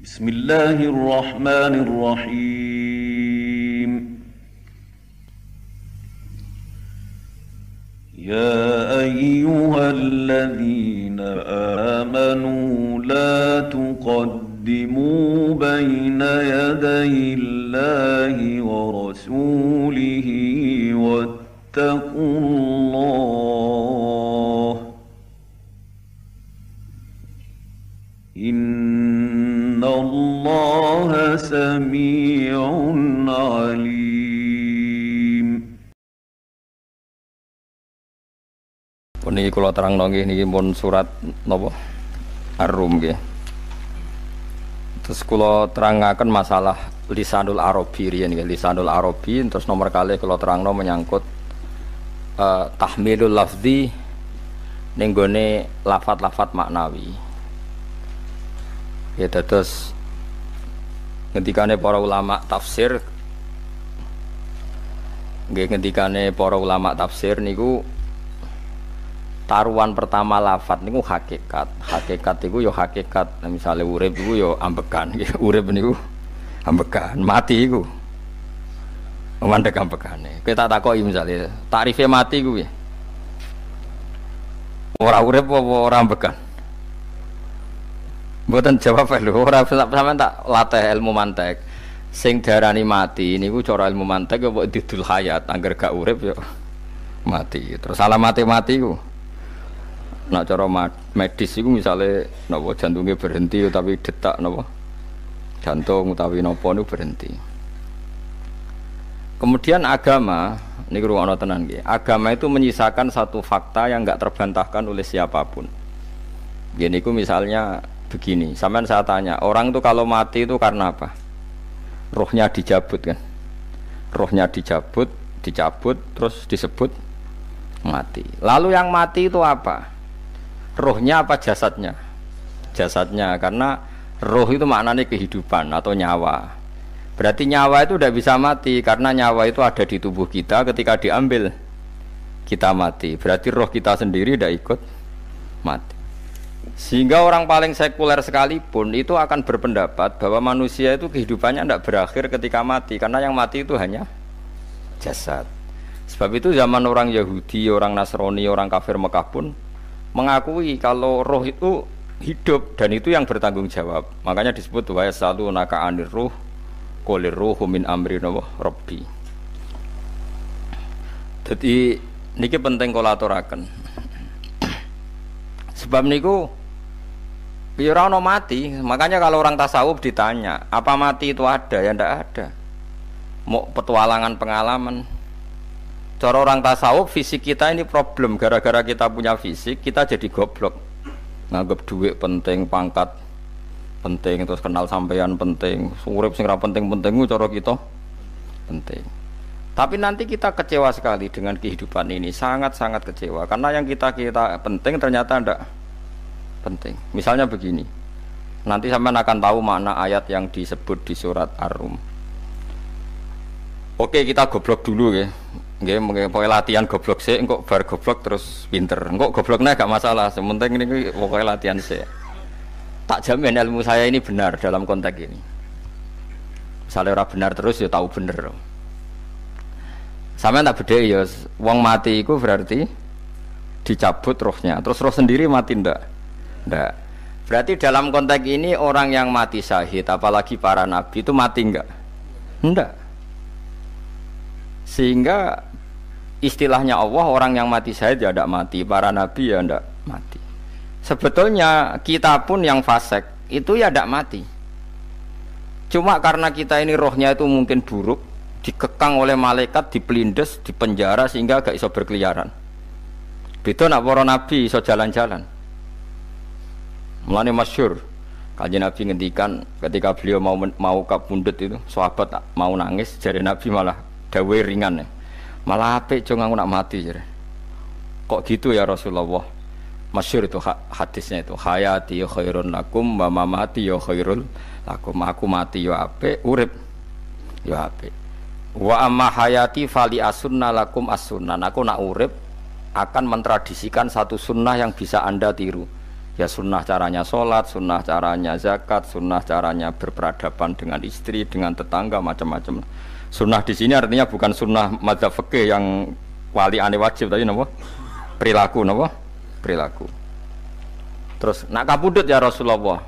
بسم الله الرحمن الرحيم يا أيها الذين آمنوا لا تقدموا بين يدي الله ورسوله واتقوا الله إن الله سميع عليم. Niki kula terangno nggih niki pun surat napa Ar-Rum nggih. Terus kula terangaken masalah lisanul arabi riyen nggih, lisanul arabi terus nomor kali kula terangno menyangkut tahmilul lafzi ning gone lafat-lafat maknawi. Ya terus ngendikane para ulama tafsir nggih, ngendikane para ulama tafsir niku taruhan pertama lafat niku hakikat. Hakikat iku ya hakikat. Nah, misale urip iku ya ambekan. Urip niku ambekan, mati iku mandek ambekane. Kowe tak takoki misale takrife mati iku piye? Ora urip apa ora ambekan? Mboten jawab lho, ora sampean tak latih ilmu mantek. Sing diarani mati niku cara ilmu mantek ya kok didul hayat, angger gak urip ya mati. Terus alamat mati iku nak cara medis iku misale napa jantunge berhenti utawi detak napa jantung utawi napa niku berhenti. Kemudian agama niku ruwono tenan nggih. Agama itu menyisakan satu fakta yang enggak terbantahkan oleh siapapun. Nggih niku misalnya begini, sampean saya tanya, orang itu kalau mati itu karena apa? Rohnya dicabut kan? Rohnya dicabut, terus disebut mati. Lalu yang mati itu apa? Rohnya apa jasadnya? Jasadnya, karena roh itu maknanya kehidupan atau nyawa. Berarti nyawa itu tidak bisa mati, karena nyawa itu ada di tubuh kita, ketika diambil kita mati. Berarti roh kita sendiri tidak ikut mati. Sehingga orang paling sekuler sekalipun itu akan berpendapat bahwa manusia itu kehidupannya tidak berakhir ketika mati, karena yang mati itu hanya jasad. Sebab itu zaman orang Yahudi, orang Nasrani, orang kafir Mekah pun mengakui kalau roh itu hidup dan itu yang bertanggung jawab. Makanya disebut wa yasalunaka anir ruh qolir ruhu min amri rabbi. Jadi niki penting kula aturaken. Sebab niku ya ora ono mati. Makanya kalau orang tasawuf ditanya, apa mati itu ada? Ya ndak ada. Mau petualangan pengalaman. Cara orang tasawuf fisik kita ini problem, gara-gara kita punya fisik kita jadi goblok. Nganggep duit penting, pangkat penting, terus kenal sampean penting, urip sing ra penting-penting cara kita penting. Tapi nanti kita kecewa sekali dengan kehidupan ini, sangat-sangat kecewa karena yang kita penting ternyata ndak penting. Misalnya begini, nanti sampean akan tahu makna ayat yang disebut di surat Ar-Rum. Oke, kita goblok dulu ya. Nggih, pokoke latihan goblok sik, engko bar goblok terus pinter. Engko gobloknya gak masalah, sementing ini pokoke latihan sik. Tak jamin ilmu saya ini benar dalam konteks ini. Misalnya ora benar terus ya tahu bener. Sampeyan tak bedheki ya, wong mati iku berarti dicabut rohnya, terus roh sendiri mati ndak? Ndak. Berarti dalam konteks ini orang yang mati syahid, apalagi para nabi itu mati enggak? Ndak. Sehingga istilahnya Allah, orang yang mati syahid ya ndak mati, para nabi ya ndak mati. Sebetulnya kita pun yang fasik itu ya ndak mati. Cuma karena kita ini rohnya itu mungkin buruk, dikekang oleh malaikat, dipelindes, dipenjara sehingga gak iso berkeliaran. Beda nak para nabi iso jalan-jalan. Mulane masyhur kanjeng Nabi ngendikan ketika beliau mau kabundut itu, sahabat mau nangis, jare Nabi malah dawuhe ringan. Malah apik cung aku nak mati jare. Kok gitu ya Rasulullah? Masyhur itu hadisnya itu, hayati khairun lakum wa mamati ya khairul lakum. Aku mati ya apik, urip ya apik. Wa amma hayati fali asunna lakum as-sunnah. Aku nak urip akan mentradisikan satu sunnah yang bisa Anda tiru. Ya sunnah caranya sholat, sunnah caranya zakat, sunnah caranya berperadaban dengan istri, dengan tetangga, macam-macam. Sunnah di sini artinya bukan sunnah madzhab fikih yang wali ane wajib tadi napa? Perilaku napa? Perilaku. Terus nak kabudut ya Rasulullah.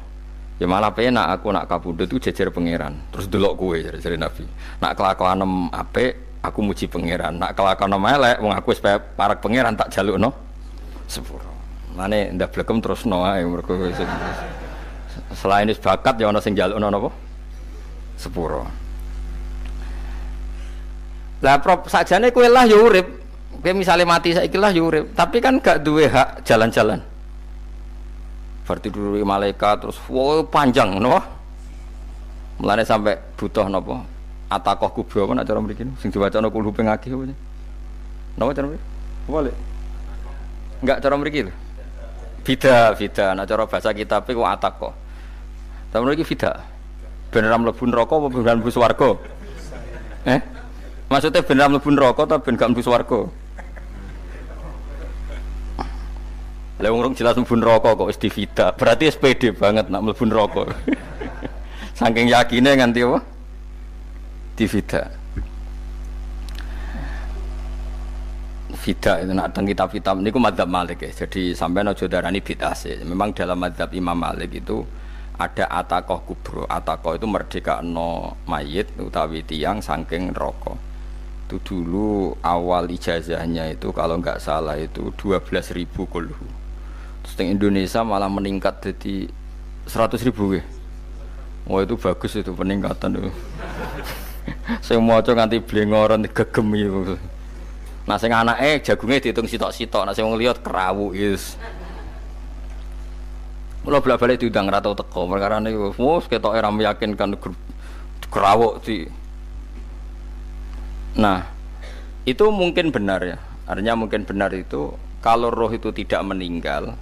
Ya malah penak aku nak kabudut itu jejer pangeran. Terus delok kowe jare Nabi. Nak kelakuan apik aku muji pangeran. Nak kelakuan elek wong aku wis parek pangeran tak jalukno sepuro. Mane ndak blekem terusno ae mergo selain wis bakat ya ana sing njalukno napa? Sepuro. Lah prop sakjane kowe lah ya urip. Kowe misale mati saiki lah ya urip, tapi kan gak duwe hak jalan-jalan. Berarti dulu malaikat terus wow panjang napa? Mulane sampai butuh napa? Atakoh kubro apa nak cara mriki sing diwacana kulo ping akeh apa? Napa cara mriki? Balik. Enggak cara mriki lho. Fida, nak cara bahasa kitab iku atakoh. Tapi mriki fida. Beneran mlebu neraka apa beneran mlebu swarga? Maksudnya beneran mlebu neraka ta ben gak mlebu swarga? Lah wong jelas mlebu neraka kok wis divida. Berarti SPD banget nak mlebu neraka. Saking yakine nganti apa? Divida. Vida itu nak teng kitab-kitab niku madzhab Malik ya. Jadi sampean aja darani bid'ah sih. Memang dalam madzhab Imam Malik itu ada atakoh kubro. Atakoh itu merdekakno mayit utawi tiyang saking neraka. Itu dulu awal ijazahnya itu kalau enggak salah itu 12.000 kulhu. Terus di Indonesia malah meningkat jadi 100.000 ya. Wah itu bagus itu peningkatan itu. Saya mau coba nganti blengoran gegem itu. Nah sing anake jagunge diitung sitok-sitok, nah sing wong liya kerawu is. Kula bolak-balik diundang ra tau teko, perkara niku wis ketoke ra meyakinkan kerawuk di. Nah, itu mungkin benar ya. Artinya mungkin benar itu kalau roh itu tidak meninggal,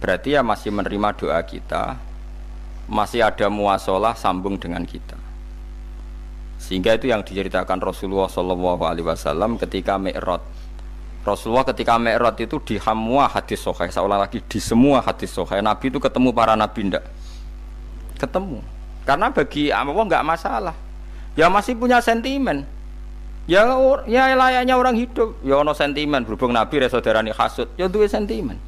berarti ya masih menerima doa kita, masih ada muasalah sambung dengan kita. Sehingga itu yang diceritakan Rasulullah SAW ketika Mi'raj. Rasulullah ketika Mi'raj itu di semua hadis sahih, seolah lagi di semua hadis sahih Nabi itu ketemu para nabi ndak? Ketemu. Karena bagi Allah enggak masalah. Ya masih punya sentimen. Ya layaknya orang hidup. Ya ono sentimen berhubung Nabi saudarane hasud, ya duwe sentimen.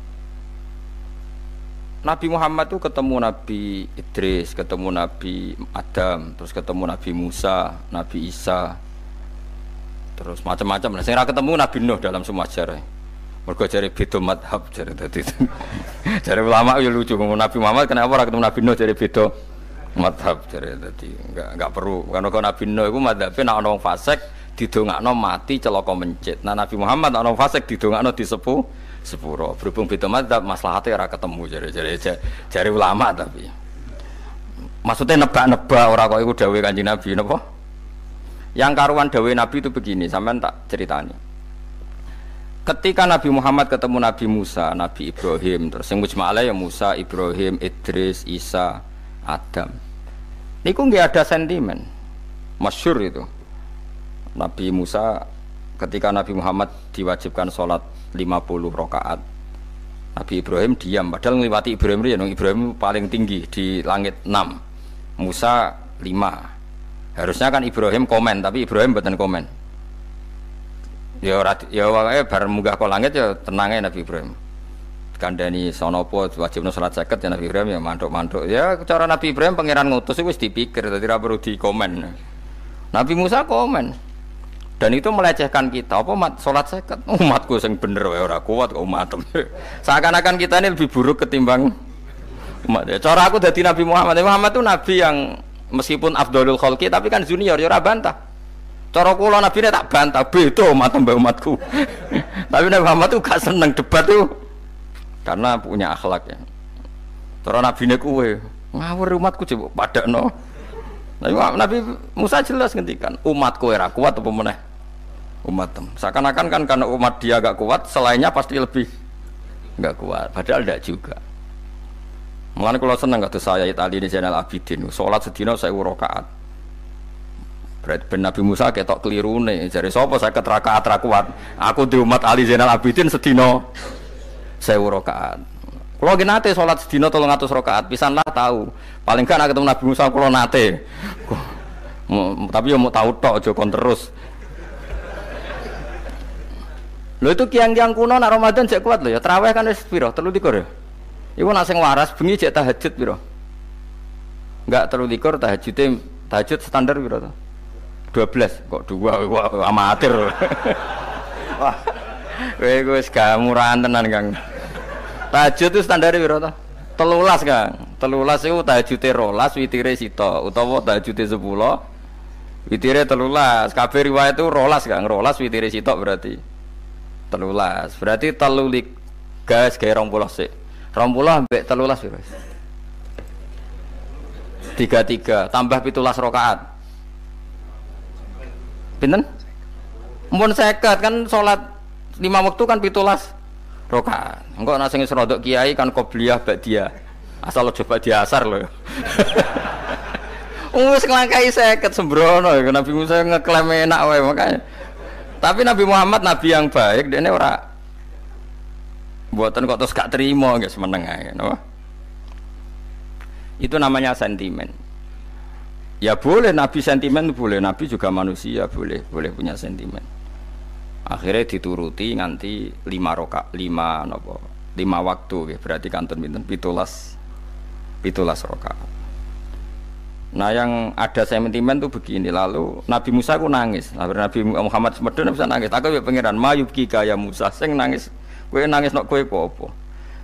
Nabi Muhammad itu ketemu Nabi Idris, ketemu Nabi Adam, terus ketemu Nabi Musa, Nabi Isa, terus macam-macam. Nah, saya ketemu Nabi Nuh dalam semua sejarah. Mergo jare beda madhab jare dadi. Jare ulama ya lucu ngomong Nabi Muhammad kenapa ora ketemu Nabi Nuh jare beda madhab jare dadi enggak perlu. Karena kalau Nabi Nuh iku madhabe nek ana wong fasik didongakno mati celaka mencit. Nah Nabi Muhammad ana wong fasik didongakno disepuh sepuro. Berhubung beda madzhab maslahatnya ora ketemu jare ulama tapi maksudnya nebak-nebak ora kok iku dawuhe Kanjeng Nabi napa? Yang karuan dawuhe Nabi itu begini, sampean tak ceritani. Ketika Nabi Muhammad ketemu Nabi Musa, Nabi Ibrahim, terus sing mujma'ala ya Musa, Ibrahim, Idris, Isa, Adam. Niku nggih ada sentimen. Masyhur itu. Nabi Musa ketika Nabi Muhammad diwajibkan sholat 50 rakaat, Nabi Ibrahim diam, padahal ngliwati Ibrahim ya, Ibrahim paling tinggi di langit 6, Musa 5. Harusnya kan Ibrahim komen, tapi Ibrahim mboten komen. Ya wae bar munggah ke langit ya tenange Nabi Ibrahim. Kandhani sonopo wajibno salat 50 ya Nabi Ibrahim ya mantuk-mantuk. Ya cara Nabi Ibrahim pangeran ngutus wis dipikir dadi ora perlu dikomen. Nabi Musa komen. Dan itu melecehkan kita. Apa salat 50? Umatku sing bener wae ora kuat kok umatem. Seakan-akan kita ini lebih buruk ketimbang umat. Cara aku dadi Nabi Muhammad. Muhammad itu nabi yang meskipun afdhalul khalqi tapi kan junior ya ora bantah. Cara kula nabine tak bantah, beda umat mbak umatku. Tapi Nabi Muhammad itu gak seneng debat tuh. Karena punya akhlak ya. Cara nabine kuwe, ngawur umatku coba padakno. Nabi Musa jelas ngendikan, umatku ora kuat apa meneh? Umat. Seakan-akan kan karena umat dia agak kuat, selainnya pasti lebih enggak kuat. Padahal tidak juga. Mulane kula seneng kados saya Ali Zainal Abidin, salat sedina 1000 rakaat. Berarti ben Nabi Musa ketok kelirune, jare sapa 50 rakaat ra kuat. Aku di umat Ali Zainal Abidin sedina 1000 rakaat. Kalau nggih nate salat sedina 300 rakaat, pisan lah tahu. Paling gak nek ketemu Nabi Musa kula nate. Tapi yo mau tahu tok aja kon terus. Lho itu kiang-kiang kuno nak Ramadan jek kuat lho ya. Tarawih kan wis piro? 3 ya. Iku nak sing waras bengi jek tahajud piro? Enggak 3 tahajud standar piro to? 12 kok 2 amatir. Wah. Kowe wis gak murahan tenan, Kang. Tahajud itu standar piro to? 13, Kang. 13 iku tahajude 12, witire sita utawa tahajude 10, witire 13. Kabeh riwayat itu 12, Kang. 12 witire sita berarti 13. Berarti 3 gas gawe 20 sik. 20 ambek 13 piro? 33 tambah 17 rakaat. Pinten? Mun 50 kan salat 5 waktu kan 17 rakaat. Engko nek sing rodok kiai kan qobliyah ba'diyah. Asal aja ba'diyah asar lho. Wis nglangkai 50 sembrono Nabi Musa ngeklaim enak wae makanya. Tapi Nabi Muhammad nabi yang baik dene ora mboten kok terus gak trimo nggih semeneng ae napa. Itu namanya sentimen. Ya boleh Nabi sentimen boleh, Nabi juga manusia boleh punya sentimen. Akhirnya dituruti nganti 5 waktu nggih berarti kanton pinten 17 rakaat. Nah yang ada sentimen tuh begini, lalu Nabi Musa ku nangis, Nabi Muhammad semedon bisa nangis. Aku ya pangeran mayubki kaya Musa, sing nangis, kowe nangis nok kowe apa?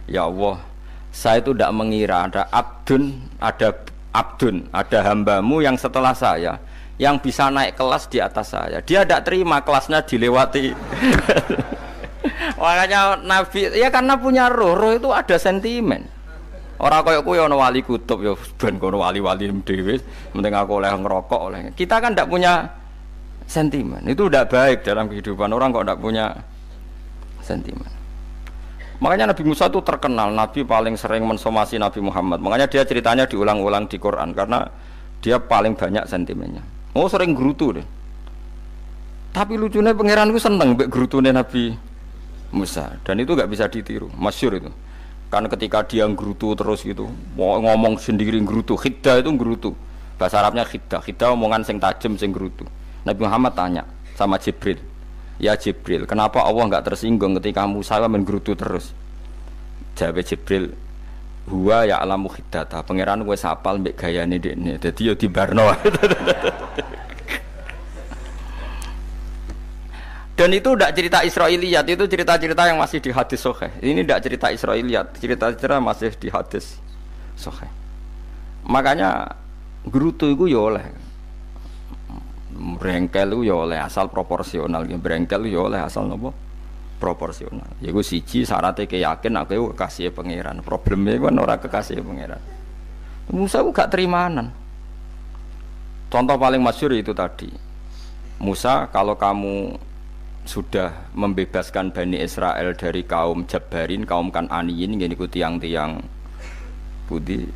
Ya Allah, saya itu tidak mengira ada hambamu yang setelah saya yang bisa naik kelas di atas saya. Dia tidak terima kelasnya dilewati. Makanya Nabi, ya karena punya roh itu ada sentimen. Orang koyo kuwi ana wali kutub ya ben kono wali-wali dhewe, penting aku oleh ngerokok oleh. Kita kan ndak punya sentimen. Itu ndak baik dalam kehidupan orang kok ndak punya sentimen. Makanya Nabi Musa itu terkenal Nabi paling sering mensomasi Nabi Muhammad. Makanya dia ceritanya diulang-ulang di Quran karena dia paling banyak sentimennya. Oh sering gerutu deh. Tapi lucunya pangeranku seneng mbek gerutune Nabi Musa dan itu nggak bisa ditiru. Masyhur itu. Karena ketika dia nggerutu terus gitu, ngomong sendiri nggerutu, khiddah itu nggerutu. Bahasa Arabnya khiddah, khiddah omongan sing tajem sing nggerutu. Nabi Muhammad tanya sama Jibril, ya Jibril, kenapa Allah enggak tersinggung ketika Musa menggerutu terus? Jawab Jibril, huwa ya'lamu khiddata, pangeran wis hafal mbek gayane dekne. Dadi yo dibarno. Dan itu tidak cerita Israiliyat, itu cerita-cerita yang masih di hadis sahih. Ini tidak cerita Israiliyat, cerita-cerita masih di hadis sahih. Makanya gerutu itu ya oleh, brengkel itu ya oleh asal proporsional, brengkel itu ya oleh asal nopo proporsional. Yaiku siji syaratnya keyakin aku kekasih pangeran. Problemnya kan orang kekasih pangeran. Musa itu gak terimanan. Contoh paling masyhur itu tadi. Musa, kalau kamu sudah membebaskan Bani Israel dari kaum Jabbarin, kaum Kan'aniyin, ngene iku tiang-tiang putih.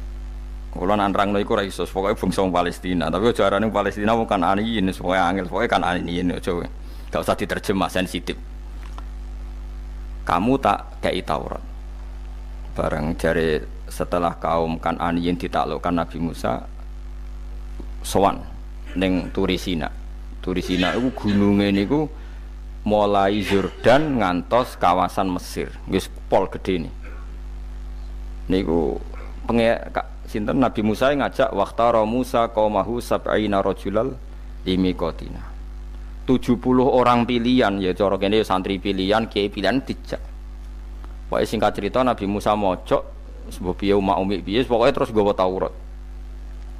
Kula nanrangno iku ora iso, pokoke bangsa Palestina, tapi aja arane Palestina wong Kan'aniyin, pokoke angel, pokoke Kan'aniyin aja. Enggak usah diterjemah sensitif. Kamu tak kei Taurat. Bareng jare setelah kaum Kan'aniyin ditaklukkan Nabi Musa sowan ning Turisina. Turisina iku gununge niku mulai Yordan ngantos kawasan Mesir, wis pol gede nih. Niku sinten Nabi Musa ngajak waqtara Musa qaumahu sab'ina rajulal limiqatina. 70 orang pilihan ya cara kene santri pilihan, kiai pilihan dijak. Pokoke singkat cerita Nabi Musa mojok sebab piye umat piye pokoke terus nggawa Taurat.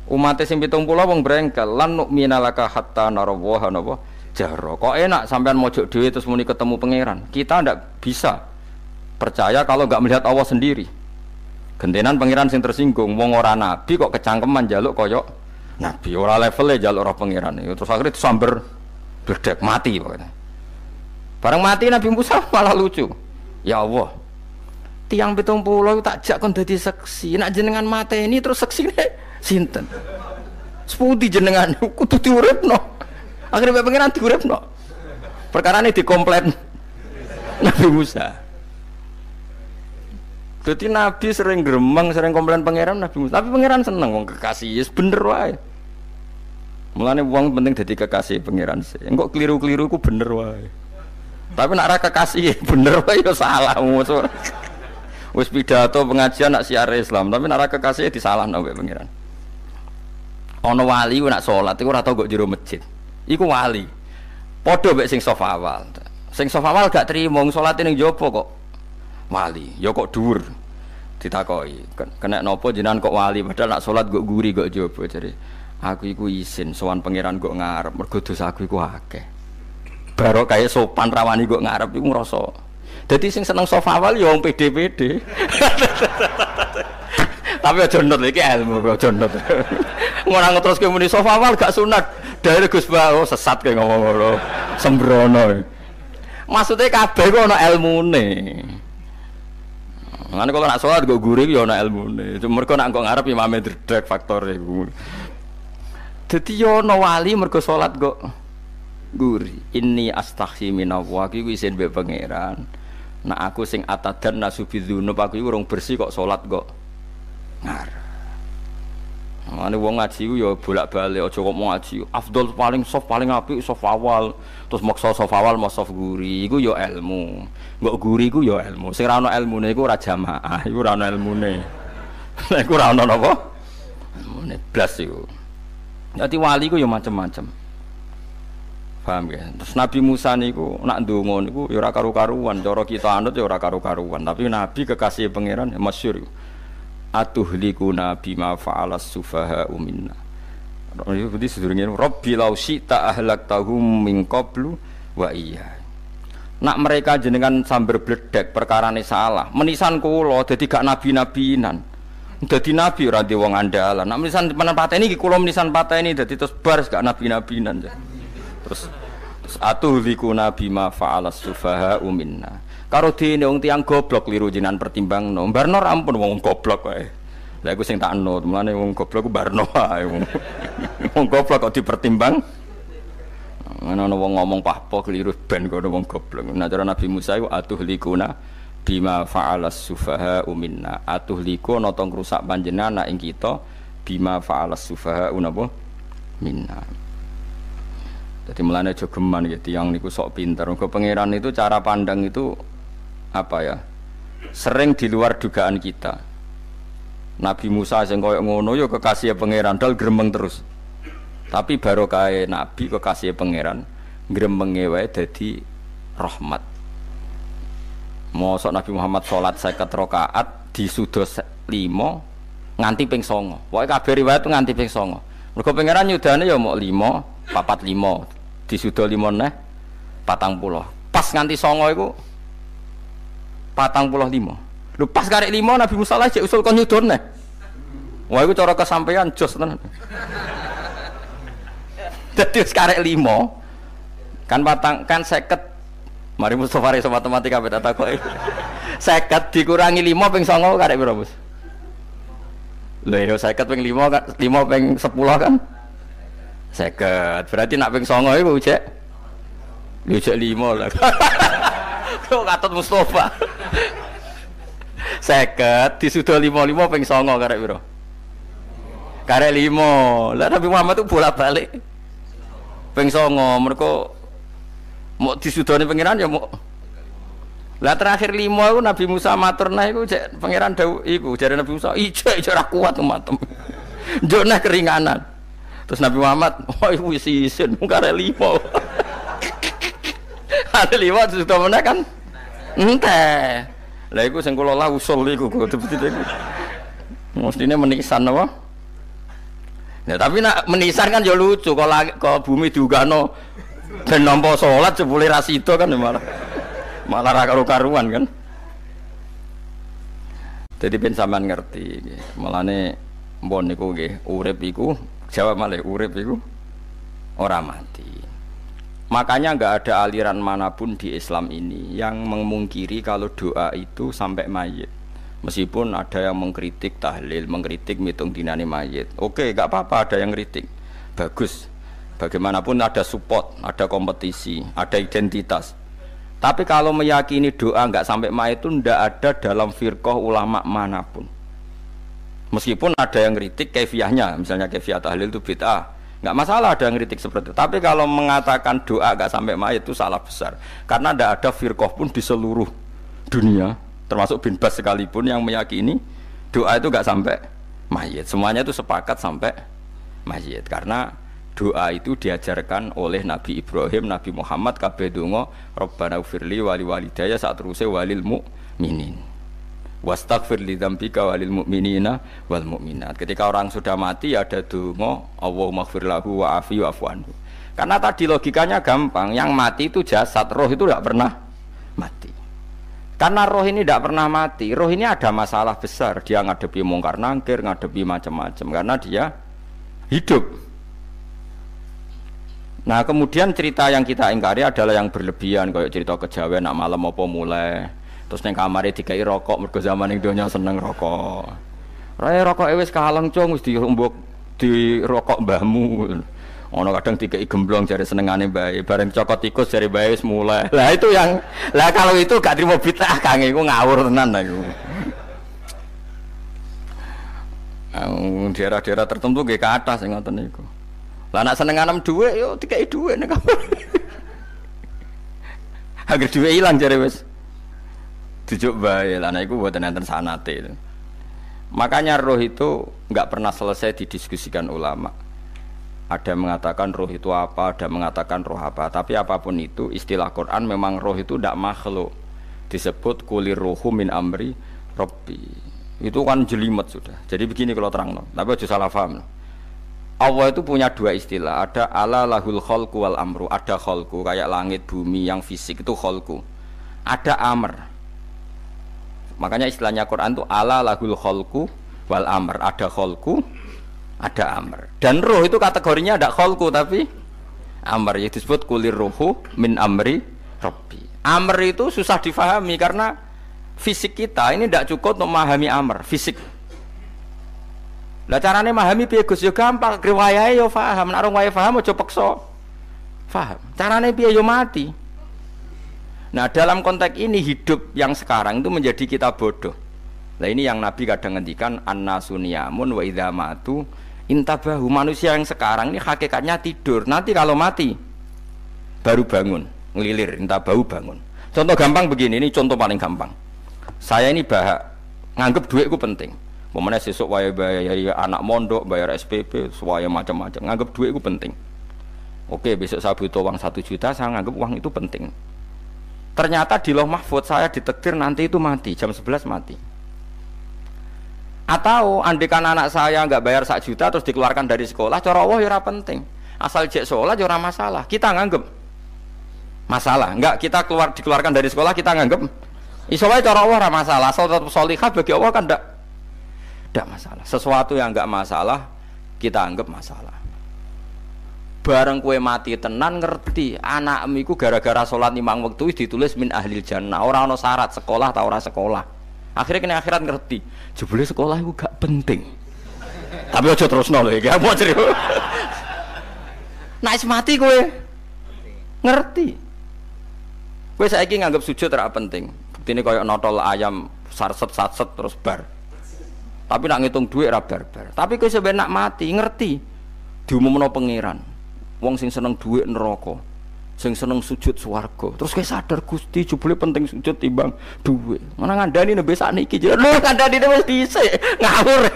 Umate sing 70 wong brengkel lan nu'mina laka hatta narawaha napa jaro. Kok enak sampean mojok dhewe terus muni ketemu pangeran. Kita ndak bisa percaya kalau enggak melihat Allah sendiri. Gentenan pangeran sing tersinggung, wong ora nabi kok kecangkeman njaluk koyok nabi, ora levele njaluk roh pangeran. Terus akhirnya disamber bledek mati pokoknya. Bareng mati Nabi Musa malah lucu. Ya Allah, tiang 70 tak jak kon dadi saksi. Nek jenengan mateni terus saksine sinten? Sepundi jenengan kudu diuripno. Akhirnya pengiran diuripno. Perkara ini dikomplain Nabi Musa. Jadi Nabi sering gremeng, sering komplain pangeran Nabi Musa. Tapi pangeran seneng wong kekasih, yes bener wae. Mulane wong penting dadi kekasih pangeran sih. Engko keliru-keliru ku bener wae. Tapi nek ora kekasih bener wae ya salah. Wis pidato pengajian nak siar Islam, tapi nek ora kekasih disalahno mbek pangeran. Ana wali ku nak salat iku ora tau kok jero masjid. Iku wali. Padha mbek sing saf awal. Sing saf awal gak trimo salate ning jaba kok wali. Ya kok dhuwur. Ditakoki, kena napa jenengan kok wali padahal nak salat kok guri kok jaba jare. Aku iku isin sowan pangeran kok ngarep mergo dosaku iku akeh. Baro kaya sopan rawani kok ngarep iku ngrasa. Dadi sing seneng saf awal ya wong pede-pede. Tapi aja nut iki ilmu kok aja nut. Ngono terus muni saf awal gak sunat. Dari Gus Bawo sesat kayak ngomong ngono. Sembrono. Maksudnya kabeh ku ana ilmune. Ngene kok nak salat kok guri ya ana ilmune. Mergo nak kok ngarep imame dredeg faktore iku. Dadi yo ana wali mergo salat kok guri. Inni astaghfi minallah iki isin mbek pangeran. Nak aku sing atadan nasubidzunub aku iku urung bersih kok salat kok ngarep. Ane wong ngaji ku ya bolak-balik aja kok mau ngaji. Afdol paling soft paling apik soft awal. Terus maksa soft awal mau soft guri iku ya ilmu. Mbok guri iku ya ilmu. Sing ora ana ilmune iku ora jamaah, iku ora ana ilmune. Nek ora ana napa? Ilmune blas iku. Dadi wali ku ya macam-macam. Paham ya? Terus Nabi Musa niku nak ndonga niku ya ora karu-karuan, cara kita anut ya ora karu-karuan, tapi Nabi kekasih pangeran ya masyhur. Atuhlikuna bima fa'alas sufaha minna. Itu berarti sedurunge Rabbi law syi'ta ahlaktahum min qablu wa iya. Nak mereka jenengan sambar bledek perkarane salah. Menisan kula dadi gak nabi-nabinan. Dadi nabi ora di wong andalan. Nak menisan pateni iki kula menisan pateni dadi terus bar gak nabi-nabinan. Terus atuhlikuna bima fa'alas sufaha minna. Karo dene wong tiyang goblok liru jinan pertimbangno. Barno ampun wong goblok wae. Lah iku sing tak anut, mulane wong goblok ku barno wae. Wong goblok kok dipertimbang. Ana wong ngomong pahpo keliru ben kono wong goblok. Nah cara Nabi Musa iku atuhlikuna bima fa'alas sufaha minna. Atuhliku ana tong rusak panjenengan ing kita bima fa'alas sufaha napa minna. Jadi mulane aja geman ya tiyang niku sok pinter. Mergo pangeran itu cara pandang itu apa ya? Sering di luar dugaan kita. Nabi Musa sing koyo ngono ya kekasih pangeran dal gremeng terus. Tapi barokah nabi kekasih pangeran gremenge wae dadi rahmat. Mosok Nabi Muhammad salat 50 rakaat disuda 5 nganti ping 9. Pokoke kabeh riwayat nganti ping 9. Mergo pangeran nyudane ya mok 5, 45 disuda 5 neh 40. Pas nganti 9 iku 45. Lho pas karek 5 Nabi Musa lagi usul kon nyudone. Wah iku cara kesampaian jos tenan. Dadi wis karek 5 kan kan 50. Mari Mustofa iso matematika beda takoki. 50 dikurangi 5 ping 9 karek piro, Bos? Lho ya 50 ping 5 kan 5 ping 10 kan 50. Berarti nak ping 9 iku cek. Lho cek 5 lah. Kok katut Mustofa. 50 disuda 55 ping 9 karek piro? Karek 5. Lah Nabi Muhammad itu bolak-balik. Ping 9 mergo mau disudane pangeran ya mau. Lah terakhir 5 iku Nabi Musa matur nah iku cek pangeran dawuh iku jare Nabi Musa ijo ora kuat matem. Njuk nah keringanan. Terus Nabi Muhammad, "Oh iku wis isin karek 5." Ada 5 disuda meneh kan? Enteh. Lah iku sing kula lah usul iku betul-betul iku. Mestine menisan apa? Ya tapi nak menisan kan ya lucu kalau bumi diugano ben nampa salat jebule ra sida kan malah ra karo-karuan kan. Jadi ben sampean ngerti nggih. Mulane mbon niku nggih urip iku jawab malih urip iku ora mati. Makanya enggak ada aliran manapun di Islam ini yang memungkiri kalau doa itu sampai mayit. Meskipun ada yang mengkritik tahlil, mengkritik mitung dinane mayit. Oke, enggak apa-apa ada yang kritik. Bagus. Bagaimanapun ada support, ada kompetisi, ada identitas. Tapi kalau meyakini doa nggak sampai mayit itu ndak ada dalam firqah ulama manapun. Meskipun ada yang kritik kefiahnya, misalnya kefiah tahlil itu bid'ah, nggak masalah ada yang kritik seperti itu. Tapi kalau mengatakan doa nggak sampai mayit itu salah besar, karena ndak ada firqah pun di seluruh dunia, termasuk bin Bas sekalipun yang meyakini doa itu nggak sampai mayit. Semuanya itu sepakat sampai mayit, karena doa itu diajarkan oleh Nabi Ibrahim, Nabi Muhammad, kabeh donga Rabbana ufirli wali walidayya saat terusé walil mu'minin. Wastaghfir li dzambika walil mu'minina wal mu'minat. Ketika orang sudah mati ada donga Allahumma ighfir lahu wa afi wa'fu anhu. Karena tadi logikanya gampang, yang mati itu jasad, roh itu tidak pernah mati. Karena roh ini tidak pernah mati, roh ini ada masalah besar, dia ngadepi mungkar nangkir, ngadepi macam-macam karena dia hidup. Nah kemudian cerita yang kita ingkari adalah yang berlebihan, kayak cerita kejawen nak malam apa mulai terus neng kamare dikai rokok, mergo zaman ning donya seneng rokok. Raya rokok wis kaleng cung wis dirumbuk di rokok mbahmu. Ono kadang dikai gemblong jare senengane bae, bareng cokot tikus jare bae wis mulai. Lah itu yang lah kalau itu gak trimo bid'ah Kang iku ngawur tenan iku. Daerah-daerah tertentu nggih kathah sing ngoten niku. Lah nek senenganem dhuwit yo dikai dhuwit nek kamar. Agar dhuwit ilang jare wis dijuk bae lah niku mboten enten sanate. Makanya roh itu enggak pernah selesai didiskusikan ulama. Ada yang mengatakan roh itu apa, ada yang mengatakan roh apa. Tapi apapun itu istilah Quran memang roh itu tidak makhluk. Disebut kulir ruhu min amri Rabbi. Itu kan jelimet sudah. Jadi begini kalau terang, tapi aja salah paham. Allah itu punya dua istilah. Ada ala lahul khalqu wal amru. Ada khalqu kayak langit bumi yang fisik itu khalqu. Ada amr. Makanya istilahnya Quran itu ala lahul khalqu wal amr. Ada khalqu, ada amr. Dan roh itu kategorinya ada khalqu tapi amr, yaitu disebut kulir ruhu min amri Rabbi. Amr itu susah difahami karena fisik kita ini tidak cukup untuk memahami amr, fisik. Lah carane memahami piye Gus? Ya gampang, riwayahe yo paham, nek ora wae paham aja peksa paham. Carane piye yo mati. Nah, dalam konteks ini hidup yang sekarang itu menjadi kita bodoh. Nah, ini yang Nabi kadang ngendikan an-nasuniyamun wa idza matu intabahu. Manusia yang sekarang ini hakikatnya tidur. Nanti kalau mati baru bangun, ngelilir, intabahu bangun. Contoh gampang begini, ini contoh paling gampang. Saya ini nganggep duit itu penting. Momennya sesuk wae bayar anak mondok, bayar SPP, semuanya macam-macam. Nganggep duit itu penting. Oke, besok saya butuh uang 1 juta, saya nganggep uang itu penting. Ternyata di Lauh Mahfudz saya ditakdir nanti itu mati, jam 11 mati. Atau andekan anak saya nggak bayar 1 juta terus dikeluarkan dari sekolah, cara Allah ya ora penting. Asal jek sholat ya ora masalah. Kita nganggep masalah. Enggak, kita dikeluarkan dari sekolah kita nganggep iso wae cara Allah ora masalah. Asal tetap sholihah bagi Allah kan ndak masalah. Sesuatu yang nggak masalah kita anggap masalah. Bareng kue mati tenan ngerti anakmu iku gara-gara sholat 5 waktu ditulis min ahlil jannah. Ora ana syarat sekolah ta ora sekolah. Akhirnya kena akhirat ngerti. Jebule sekolah iku gak penting. Tapi aja terusno lho iki. Apa cerita? Nek mati kowe ngerti. Kowe saiki nganggep sujud ora penting. Buktine koyo notol ayam sarset-sarset terus bar. Tapi nak ngitung duit ora bar-bar. Tapi kowe sampe nak mati ngerti diumumno pangeran. Wong sing seneng duit neraka, sing seneng sujud swarga. Terus kowe sadar Gusti jebule penting sujud timbang duit. Mana ngandani nembe sakniki lho ngandani wis dhisik. Ngawur.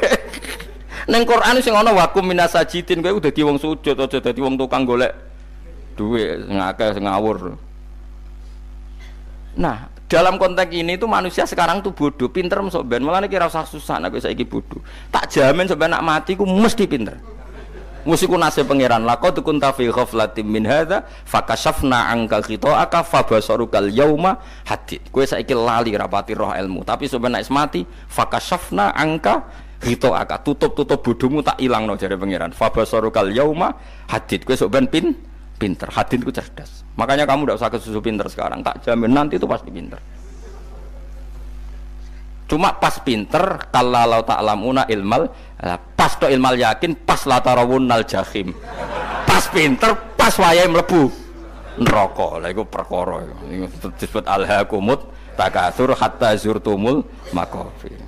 Ning Quran sing ana wakum minasajidin kowe udah dadi wong sujud aja dadi wong tukang golek duit ngakeh ngawur. Nah, dalam konteks ini tuh manusia sekarang tuh bodoh, pinter sok ben. Mulane kira usah susah nek saiki bodoh. Tak jamin sampe nak mati ku mesti pinter. Musiku nasib pangeran laqad kunta fi ghaflatin min hadza fakashafna anka khita'aka fabasarukal yauma hadid. Kowe saiki lali rapati roh ilmu, tapi sampe nek mati fakashafna anka khita'aka, tutup bodohmu tak ilangno jare pangeran. Fabasarukal yauma hadid. Kowe sok ben pinter. Hadid ku cerdas. Makanya kamu tidak usah kesusu pinter sekarang, tak jamin nanti itu pasti pinter. Cuma pas pinter kalau ta'lamuna ilmal, pas to ilmal yakin, pas la tarawunnal jahim. Pas pinter, pas wayahe mlebu neraka. Lha iku perkara iku disebut alhaakumut takatsur hatta zurtumul maqabir.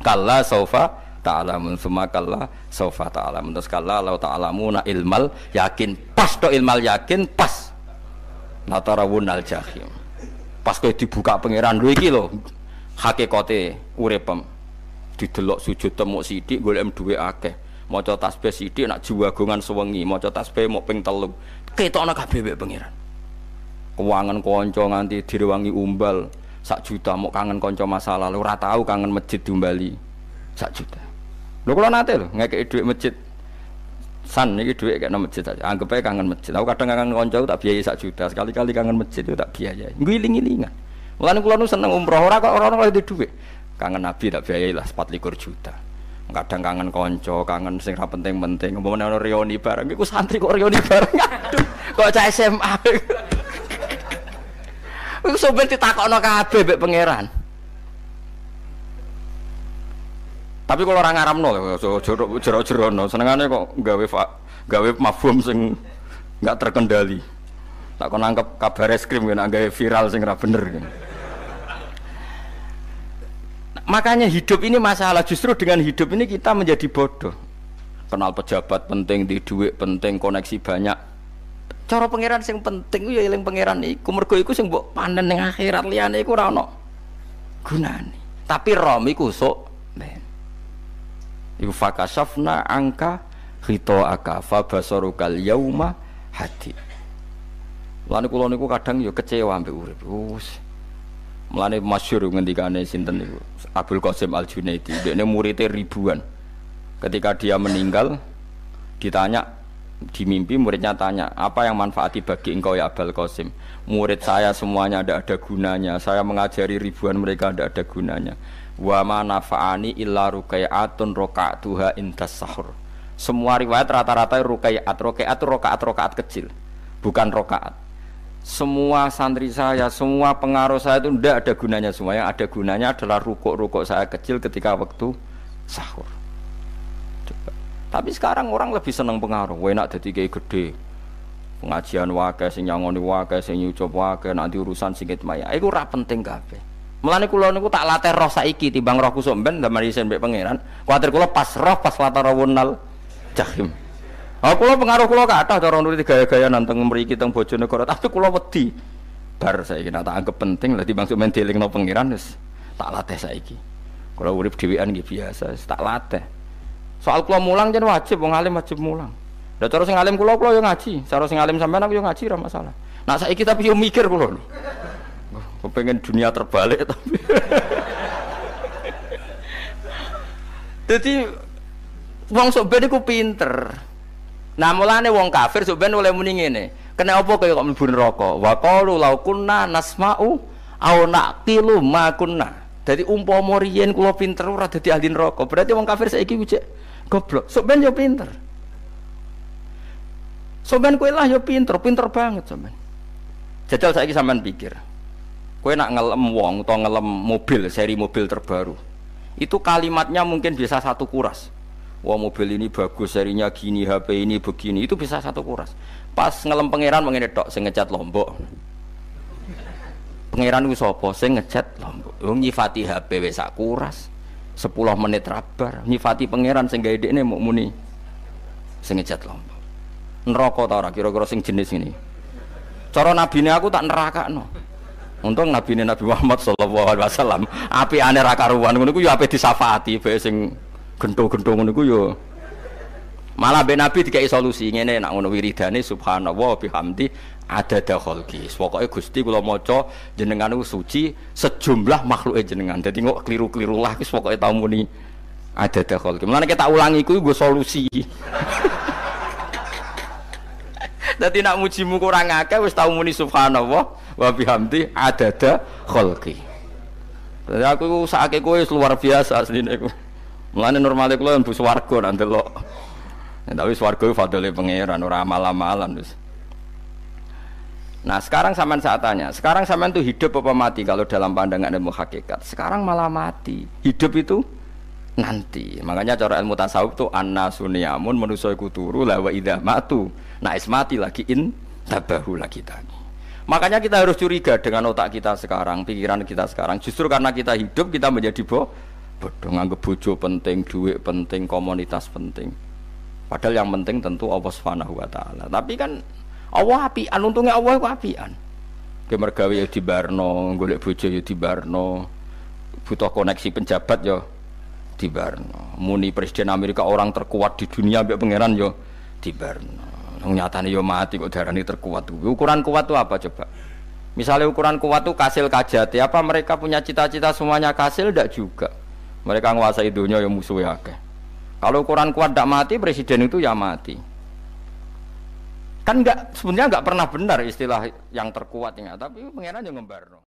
Kalla saufa ta'lamun summa kalla saufa ta'lamun. Terus kalla law ta'lamuna ilmal yakin pas to ilmal yakin pas natarawunal jahim. Pas kowe dibuka pangeran lho iki lho hakikate uripem. Didelok sujud temuk sithik golek duwe akeh. Maca tasbih sithik nak jiwagongan sewengi, maca tasbih mok ping 3. Ketokno kabeh mek pangeran. Kewangan kanca nganti direwangi umbal 1 juta mok kangen kanca masa lalu ora tau kangen masjid diumbali 1 juta. Lho kula nate lho ngekeki dhuwit masjid. San iki dhuwit kena masjid saja. Anggap ae kangen masjid. Aku kadang kangen kanca tak biayai 1 juta. Sekali-kali kangen masjid itu tak biayai. Ngiling-ngilingan. Mulane kula nu seneng umroh ora kok ora oleh dhuwit. Kangen Nabi tak biayai lah 24 juta. Kadang kangen kanca, kangen sing ra penting-penting. Umpamane ana reuni bareng iku santri kok reuni bareng. Aduh, kok cah SMA. Iku sampe ditakokno kabeh mbek pangeran. Tapi kalau orang ngaramno jero-jerono senengane kok gawe mafhum sing enggak terkendali. Tak kon nangkep kabar eskrim nek gawe viral sing ra bener. Makanya hidup ini masalah, justru dengan hidup ini kita menjadi bodoh. Kenal pejabat penting, di duit penting, koneksi banyak. Cara pangeran sing penting ya eling pangeran iku, mergo iku sing mbok panen ning akhirat, liyane iku ora ono gunane. Tapi rom iku sok ben. Iku fakasafna angka khitoaka fa basarukal yauma hadi. Lan kula niku kadang ya kecewa ambek urip. Mulane masyhur ngendikane sinten niku Abdul Qasim Al-Junaidi, dekne muridé ribuan. Ketika dia meninggal ditanya di mimpi, muridnya tanya, "Apa yang manfaati bagi engkau ya Abdul Qasim?" "Murid saya semuanya ada gunanya. Saya mengajari ribuan mereka ada gunanya. Wa ma nafa'ani illa ruqai'atun raqa'tuha indas sahur." Semua riwayat rata-rata ruqai'at. Ruqai'at itu rakaat kecil, bukan rakaat. Semua santri saya, semua pengaruh saya itu tidak ada gunanya semua. Yang ada gunanya adalah rukuk-rukuk saya kecil ketika waktu sahur. Coba. Tapi sekarang orang lebih senang pengaruh. Enak dadi kiai gede. Pengajian wae sing nyangoni wae sing nyucup wae nanti urusan singit maya. Iku ora penting kabeh. Mulane kula niku tak latih roh saiki timbang roh kusuk ben zaman isen mbek pangeran. Kuwatir kula pas roh pas latarawunal jahim. Kula pengaruh kula kathah cara nuruti gaya-gaya nanteng mriki teng Bojonegoro, tapi kula wedi. Bar saiki nek tak anggap penting lah timbang sok mendelingno pangeran wis tak latih saiki. Kula urip dhewean nggih biasa, tak latih. Soal kula mulang jen wajib, wong alim wajib mulang. Lah cara sing alim kula yo ngaji, cara sing alim sampean aku yo ngaji ora masalah. Nah saiki tapi yo mikir kula. Kepengen dunia terbalik tapi. Dadi wong sok ben iku pinter. Nah mulane wong kafir sok ben oleh muni ngene. Kena apa kaya kok mlebu neraka? Wa qalu law kunna nasma'u aw naqilu ma kunna. Dadi umpama riyen kula pinter ora dadi ahli neraka. Berarti wong kafir saiki cek goblok. Sok ben yo pinter. Sok ben kowe lah yo pinter banget sok ben. Jajal saiki sampean pikir. Kowe nak ngelem wong utawa ngelem mobil, seri mobil terbaru. Itu kalimatnya mungkin bisa 1 kuras. Wah mobil ini bagus, serinya gini, HP ini begini, itu bisa 1 kuras. Pas ngelem pangeran mengene tok sing ngecat Lombok. Pangeran ku sapa sing ngecat Lombok? Wong nyifati HP wis sak kuras. 10 menit rabar. Nyifati pangeran sing gawe dekne muk muni sing ngecat Lombok. Neraka ta ora kira-kira sing jenis ini? Cara nabine aku tak nerakakno. Untung nabine Nabi Muhammad sallallahu alaihi wasallam apikane ra karuan ngono ku yo ape disafaati bae sing gento-gento ngono iku yo. Malah ben Nabi dikai solusi ngene nek ngono wiridane subhanallah bihamdi adada khalqi. Pokoke Gusti kula maca jenengan niku suci sejumlah makhluke jenengan. Dadi kok kliru-kliru lah wis pokoke tau muni adada khalqi. Mulane kita ulangi iku nggo solusi. Dadi nek mujimu kurang akeh wis tau muni subhanallah wa bihamdi adada khalqi. Dadi aku sakake kowe luar biasa asline iku. Mulane normale kula mlebu swarga nak ndelok. Tapi swarga iku fadhole pangeran ora amal-amalan wis. Nah, sekarang sampean saya tanya, sekarang sampean tuh hidup apa mati kalau dalam pandangan ilmu hakikat? Sekarang malah mati. Hidup itu nanti. Makanya cara ilmu tasawuf tuh annasu niyamun manusa iku turu la wa idza matu. Nah, is mati lagi Tabahulah kita. Makanya kita harus curiga dengan otak kita sekarang, pikiran kita sekarang. Justru karena kita hidup kita menjadi bodoh, nganggep bojo penting, duit penting, komunitas penting. Padahal yang penting tentu Allah Subhanahu wa taala. Tapi kan Allah apian, untungnya Allah ku apian. Ge mergawe ya dibarno, golek bojo ya dibarno. Butuh koneksi penjabat ya dibarno. Muni presiden Amerika orang terkuat di dunia mbek pangeran ya dibarno. Nyatane yo mati kok darani terkuat. Ukuran kuat itu apa coba? Misalnya ukuran kuat itu kasil kajati, apa mereka punya cita-cita semuanya kasil? Tidak juga. Mereka menguasai dunia yang musuhnya akeh. Kalau ukuran kuat tidak mati, presiden itu ya mati. Kan sebenarnya enggak pernah benar istilah yang terkuatnya, tapi pangeran yang ngembarno.